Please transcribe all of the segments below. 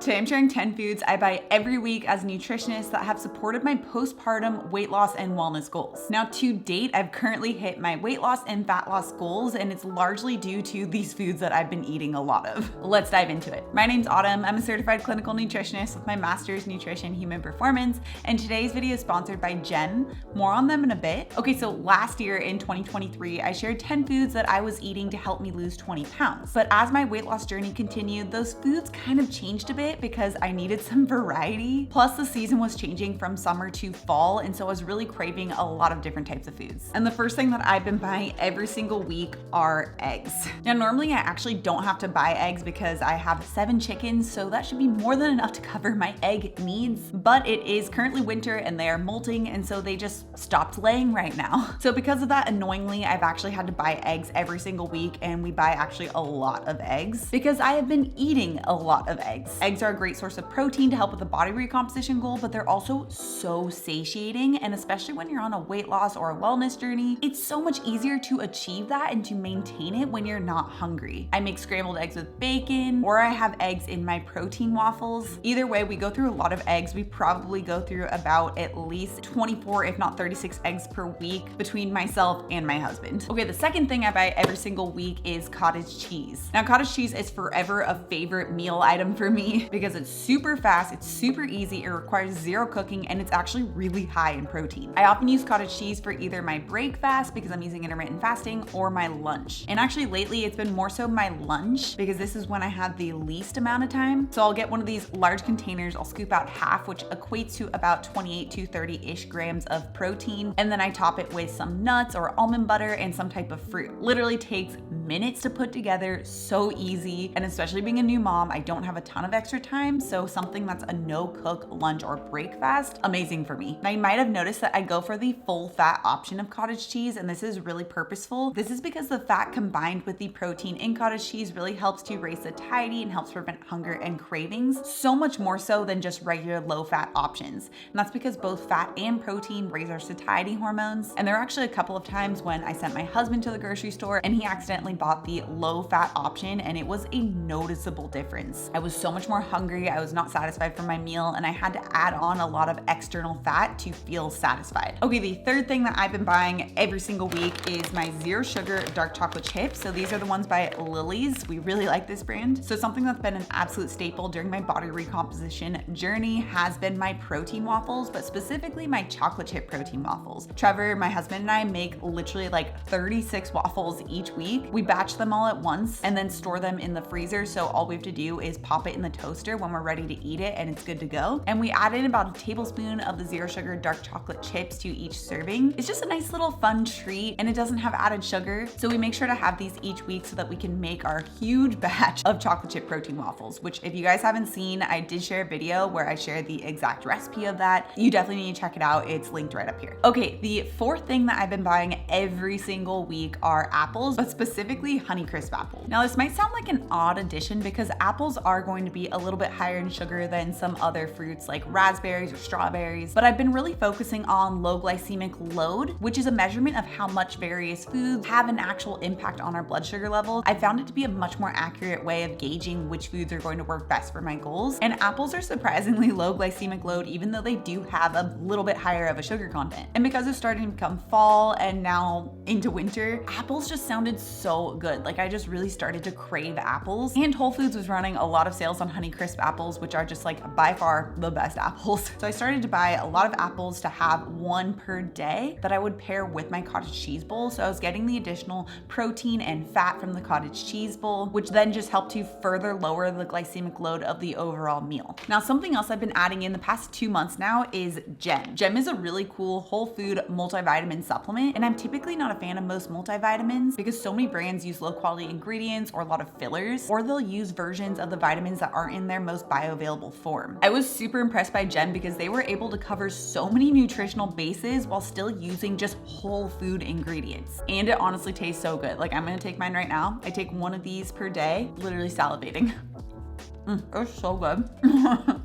Today I'm sharing 10 foods I buy every week as a nutritionist that have supported my postpartum weight loss and wellness goals. Now to date, I've currently hit my weight loss and fat loss goals, and it's largely due to these foods that I've been eating a lot of. Let's dive into it. My name's Autumn. I'm a certified clinical nutritionist with my master's nutrition human performance, and today's video is sponsored by Gem. More on them in a bit. Okay, so last year in 2023, I shared 10 foods that I was eating to help me lose 20 pounds. But as my weight loss journey continued, those foods kind of changed a bit because I needed some variety. Plus the season was changing from summer to fall, and so I was really craving a lot of different types of foods. And the first thing that I've been buying every single week are eggs. Now normally I actually don't have to buy eggs because I have 7 chickens, so that should be more than enough to cover my egg needs. But it is currently winter and they are molting, and so they just stopped laying right now. So because of that, annoyingly, I've actually had to buy eggs every single week, and we buy actually a lot of eggs because I have been eating a lot of eggs. Eggs are a great source of protein to help with the body recomposition goal, but they're also so satiating, and especially when you're on a weight loss or a wellness journey, it's so much easier to achieve that and to maintain it when you're not hungry. I make scrambled eggs with bacon, or I have eggs in my protein waffles. Either way, we go through a lot of eggs. We probably go through about at least 24, if not 36 eggs per week between myself and my husband. Okay, the second thing I buy every single week is cottage cheese. Now, cottage cheese is forever a favorite meal item for me because it's super fast, it's super easy, it requires zero cooking, and it's actually really high in protein. I often use cottage cheese for either my break fast because I'm using intermittent fasting, or my lunch. And actually lately it's been more so my lunch because this is when I had the least amount of time. So I'll get one of these large containers, I'll scoop out half, which equates to about 28 to 30-ish grams of protein. And then I top it with some nuts or almond butter and some type of fruit. Literally takes minutes to put together, so easy. And especially being a new mom, I don't have a ton of extra time, so something that's a no-cook lunch or break fast, amazing for me. Now you might have noticed that I go for the full fat option of cottage cheese, and this is really purposeful. This is because the fat combined with the protein in cottage cheese really helps to raise satiety and helps prevent hunger and cravings, so much more so than just regular low-fat options. And that's because both fat and protein raise our satiety hormones. And there are actually a couple of times when I sent my husband to the grocery store and he accidentally bought the low-fat option, and it was a noticeable difference. I was so much more hungry, I was not satisfied from my meal, and I had to add on a lot of external fat to feel satisfied. Okay, the third thing that I've been buying every single week is my zero sugar dark chocolate chips. So these are the ones by Lily's. We really like this brand. So something that's been an absolute staple during my body recomposition journey has been my protein waffles, but specifically my chocolate chip protein waffles. Trevor, my husband, and I make literally like 36 waffles each week. We batch them all at once and then store them in the freezer. So all we have to do is pop it in the toaster when we're ready to eat it, and it's good to go. And we add in about a tablespoon of the zero sugar dark chocolate chips to each serving. It's just a nice little fun treat, and it doesn't have added sugar. So we make sure to have these each week so that we can make our huge batch of chocolate chip protein waffles, which if you guys haven't seen, I did share a video where I shared the exact recipe of that. You definitely need to check it out. It's linked right up here. Okay, the fourth thing that I've been buying every single week are apples, but specifically Honeycrisp apples. Now this might sound like an odd addition because apples are going to be a little bit higher in sugar than some other fruits like raspberries or strawberries, but I've been really focusing on low glycemic load, which is a measurement of how much various foods have an actual impact on our blood sugar level. I found it to be a much more accurate way of gauging which foods are going to work best for my goals, and apples are surprisingly low glycemic load even though they do have a little bit higher of a sugar content. And because it's starting to become fall and now into winter, apples just sounded so good. Like I just really started to crave apples, and Whole Foods was running a lot of sales on Honeycrisp apples, which are just like by far the best apples. So I started to buy a lot of apples to have one per day that I would pair with my cottage cheese bowl. So I was getting the additional protein and fat from the cottage cheese bowl, which then just helped to further lower the glycemic load of the overall meal. Now, something else I've been adding in the past 2 months now is Gem. Gem is a really cool whole food multivitamin supplement, and I'm typically not a fan of most multivitamins because so many brands use low quality ingredients or a lot of fillers, or they'll use versions of the vitamins that aren't in their most bioavailable form. I was super impressed by Gem because they were able to cover so many nutritional bases while still using just whole food ingredients. And it honestly tastes so good. Like I'm gonna take mine right now. I take one of these per day, literally salivating. It's so good.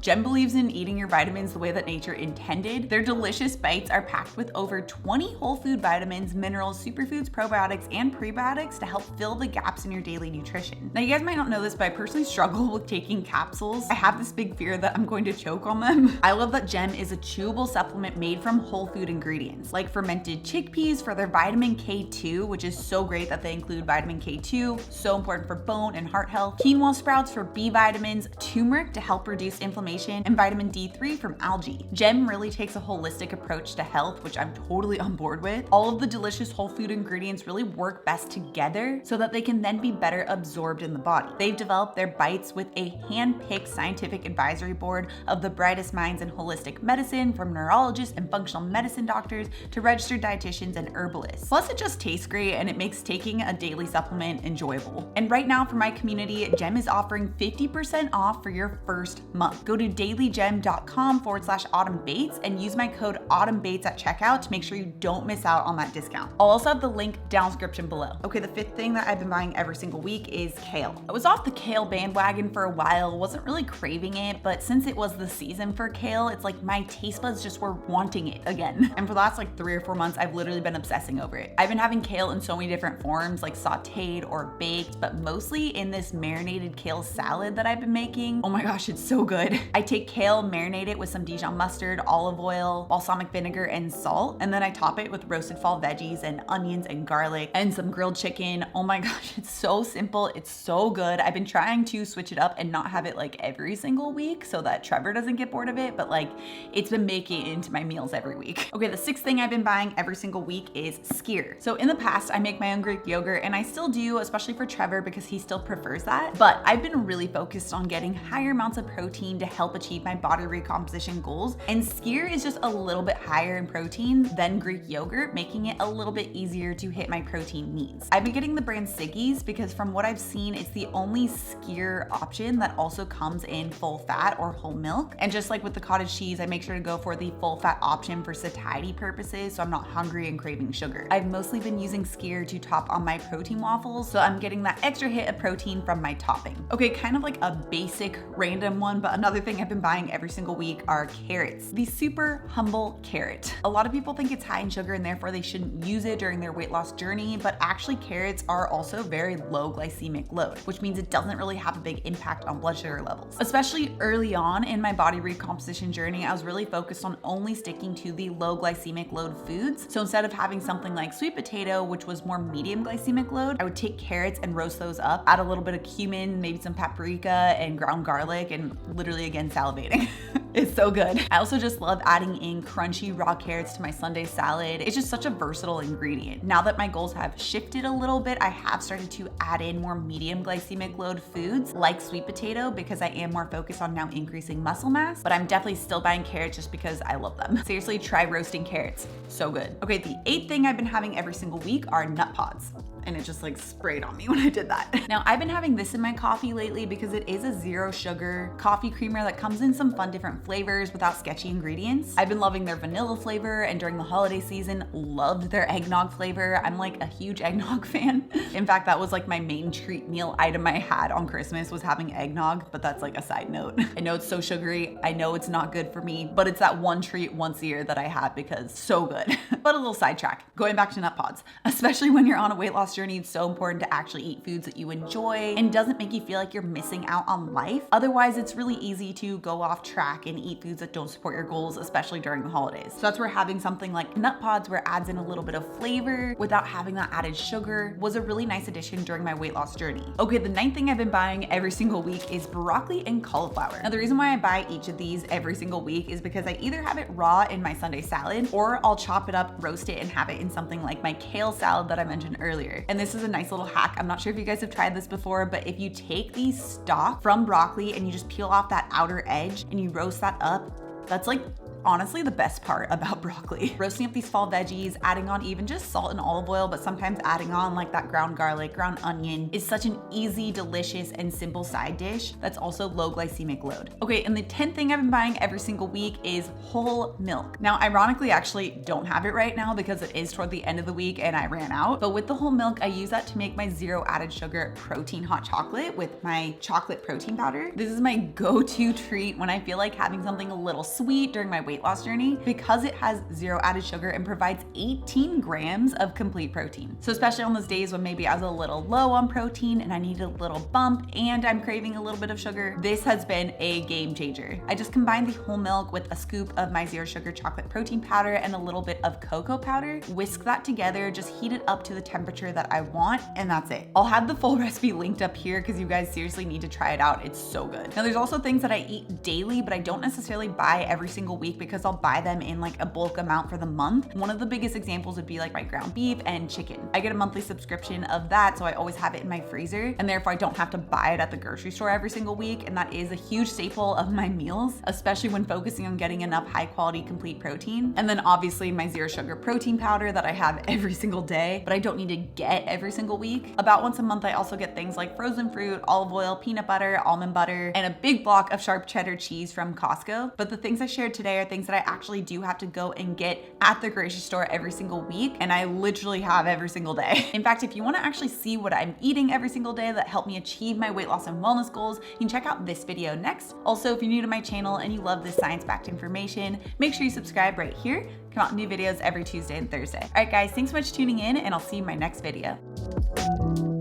Gem believes in eating your vitamins the way that nature intended. Their delicious bites are packed with over 20 whole food vitamins, minerals, superfoods, probiotics, and prebiotics to help fill the gaps in your daily nutrition. Now, you guys might not know this, but I personally struggle with taking capsules. I have this big fear that I'm going to choke on them. I love that Gem is a chewable supplement made from whole food ingredients, like fermented chickpeas for their vitamin K2, which is so great that they include vitamin K2, so important for bone and heart health, quinoa sprouts for B vitamins, turmeric to help reduce inflammation, and vitamin D3 from algae. Gem really takes a holistic approach to health, which I'm totally on board with. All of the delicious whole food ingredients really work best together so that they can then be better absorbed in the body. They've developed their bites with a hand-picked scientific advisory board of the brightest minds in holistic medicine, from neurologists and functional medicine doctors to registered dietitians and herbalists. Plus, it just tastes great and it makes taking a daily supplement enjoyable. And right now for my community, Gem is offering 50% off for your first month. Go to dailygem.com/autumnbates and use my code autumnbates at checkout to make sure you don't miss out on that discount. I'll also have the link down description below. Okay, the fifth thing that I've been buying every single week is kale. I was off the kale bandwagon for a while, wasn't really craving it, but since it was the season for kale, it's like my taste buds just were wanting it again. And for the last like 3 or 4 months, I've literally been obsessing over it. I've been having kale in so many different forms, like sauteed or baked, but mostly in this marinated kale salad that I've been making. Oh my gosh, it's so good. I take kale, marinate it with some Dijon mustard, olive oil, balsamic vinegar, and salt, and then I top it with roasted fall veggies and onions and garlic and some grilled chicken. Oh my gosh, it's so simple. It's so good. I've been trying to switch it up and not have it like every single week so that Trevor doesn't get bored of it, but like it's been making it into my meals every week. Okay, the sixth thing I've been buying every single week is Skyr. So in the past, I make my own Greek yogurt, and I still do, especially for Trevor because he still prefers that. But I've been really focused on getting higher amounts of protein to help achieve my body recomposition goals. And Skyr is just a little bit higher in protein than Greek yogurt, making it a little bit easier to hit my protein needs. I've been getting the brand Siggy's because from what I've seen, it's the only Skyr option that also comes in full fat or whole milk. And just like with the cottage cheese, I make sure to go for the full fat option for satiety purposes, so I'm not hungry and craving sugar. I've mostly been using Skyr to top on my protein waffles, so I'm getting that extra hit of protein from my topping. Okay, kind of like a basic random one, but another thing I've been buying every single week are carrots. The super humble carrot. A lot of people think it's high in sugar and therefore they shouldn't use it during their weight loss journey, but actually carrots are also very low glycemic load, which means it doesn't really have a big impact on blood sugar levels. Especially early on in my body recomposition journey, I was really focused on only sticking to the low glycemic load foods. So instead of having something like sweet potato, which was more medium glycemic load, I would take carrots and roast those up, add a little bit of cumin, maybe some paprika and ground garlic, and literally again salivating. It's so good. I also just love adding in crunchy raw carrots to my Sunday salad. It's just such a versatile ingredient. Now that my goals have shifted a little bit, I have started to add in more medium glycemic load foods like sweet potato because I am more focused on now increasing muscle mass, but I'm definitely still buying carrots just because I love them. Seriously, try roasting carrots. So good. Okay, the eighth thing I've been having every single week are Nutpods. And it just like sprayed on me when I did that. Now I've been having this in my coffee lately because it is a 0 sugar coffee creamer that comes in some fun different flavors without sketchy ingredients. I've been loving their vanilla flavor, and during the holiday season, loved their eggnog flavor. I'm like a huge eggnog fan. In fact, that was like my main treat meal item I had on Christmas was having eggnog, but that's like a side note. I know it's so sugary. I know it's not good for me, but it's that one treat once a year that I have because so good. But a little sidetrack, going back to Nutpods, especially when you're on a weight loss journey, it's so important to actually eat foods that you enjoy and doesn't make you feel like you're missing out on life. Otherwise, it's really easy to go off track and eat foods that don't support your goals, especially during the holidays. So that's where having something like Nutpods, where it adds in a little bit of flavor without having that added sugar, was a really nice addition during my weight loss journey. Okay, the ninth thing I've been buying every single week is broccoli and cauliflower. Now, the reason why I buy each of these every single week is because I either have it raw in my Sunday salad, or I'll chop it up, roast it, and have it in something like my kale salad that I mentioned earlier. And this is a nice little hack. I'm not sure if you guys have tried this before, but if you take the stalk from broccoli and you just peel off that outer edge and you roast that up, that's like honestly the best part about broccoli. Roasting up these fall veggies, adding on even just salt and olive oil, but sometimes adding on like that ground garlic, ground onion is such an easy, delicious, and simple side dish that's also low glycemic load. Okay, and the 10th thing I've been buying every single week is whole milk. Now, ironically, I actually don't have it right now because it is toward the end of the week and I ran out. But with the whole milk, I use that to make my zero added sugar protein hot chocolate with my chocolate protein powder. This is my go-to treat when I feel like having something a little sweet during my weight loss journey because it has zero added sugar and provides 18 grams of complete protein. So especially on those days when maybe I was a little low on protein and I needed a little bump and I'm craving a little bit of sugar, this has been a game changer. I just combined the whole milk with a scoop of my zero sugar chocolate protein powder and a little bit of cocoa powder. Whisk that together, just heat it up to the temperature that I want, and that's it. I'll have the full recipe linked up here because you guys seriously need to try it out. It's so good. Now there's also things that I eat daily, but I don't necessarily buy every single week because I'll buy them in like a bulk amount for the month. One of the biggest examples would be like my ground beef and chicken. I get a monthly subscription of that, so I always have it in my freezer, and therefore I don't have to buy it at the grocery store every single week, and that is a huge staple of my meals, especially when focusing on getting enough high quality complete protein. And then obviously my zero sugar protein powder that I have every single day, but I don't need to get every single week. About once a month, I also get things like frozen fruit, olive oil, peanut butter, almond butter, and a big block of sharp cheddar cheese from Costco. But the things I shared today are things that I actually do have to go and get at the grocery store every single week, and I literally have every single day. In fact, if you want to actually see what I'm eating every single day that helped me achieve my weight loss and wellness goals, you can check out this video next. Also, if you're new to my channel and you love this science-backed information, make sure you subscribe right here. Come out new videos every Tuesday and Thursday. All right, guys, thanks so much for tuning in, and I'll see you in my next video.